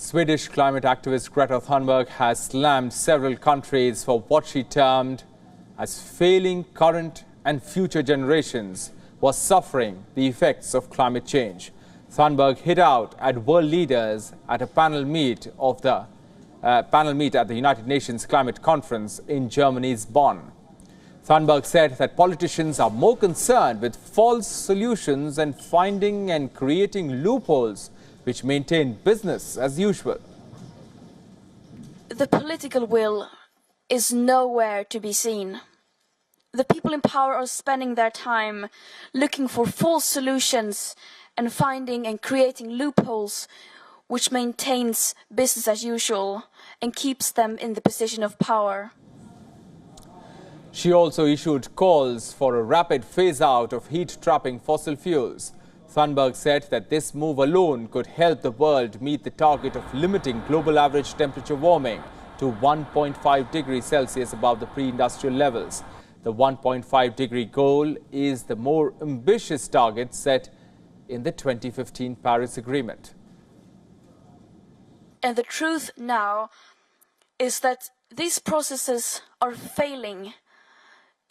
Swedish climate activist Greta Thunberg has slammed several countries for what she termed as failing current and future generations who are suffering the effects of climate change. Thunberg hit out at world leaders at a panel meet at the United Nations Climate Conference in Germany's Bonn. Thunberg said that politicians are more concerned with false solutions and finding and creating loopholes which maintain business as usual. The political will is nowhere to be seen. The people in power are spending their time looking for false solutions and finding and creating loopholes which maintains business as usual and keeps them in the position of power. She also issued calls for a rapid phase-out of heat-trapping fossil fuels. Thunberg said that this move alone could help the world meet the target of limiting global average temperature warming to 1.5 degrees Celsius above the pre-industrial levels. The 1.5 degree goal is the more ambitious target set in the 2015 Paris Agreement. And the truth now is that these processes are failing.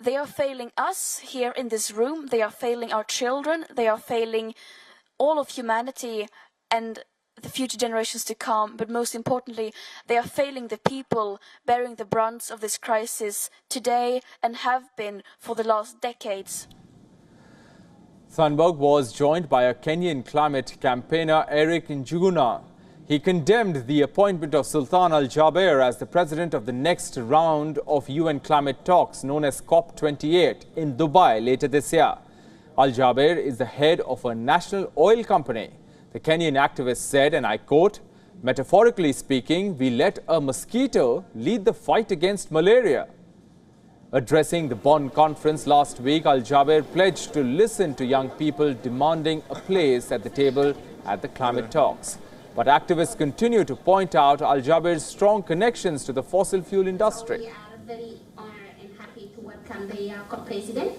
They are failing us here in this room, they are failing our children, they are failing all of humanity and the future generations to come, but most importantly, they are failing the people bearing the brunt of this crisis today and have been for the last decades. Thunberg was joined by a Kenyan climate campaigner, Eric Njuguna. He condemned the appointment of Sultan Al Jaber as the president of the next round of UN climate talks known as COP28 in Dubai later this year. Al Jaber is the head of a national oil company. The Kenyan activist said, and I quote, "Metaphorically speaking, we let a mosquito lead the fight against malaria." Addressing the Bonn conference last week, Al Jaber pledged to listen to young people demanding a place at the table at the climate talks. But activists continue to point out Al Jaber's strong connections to the fossil fuel industry. We are very honored and happy to welcome the COP president.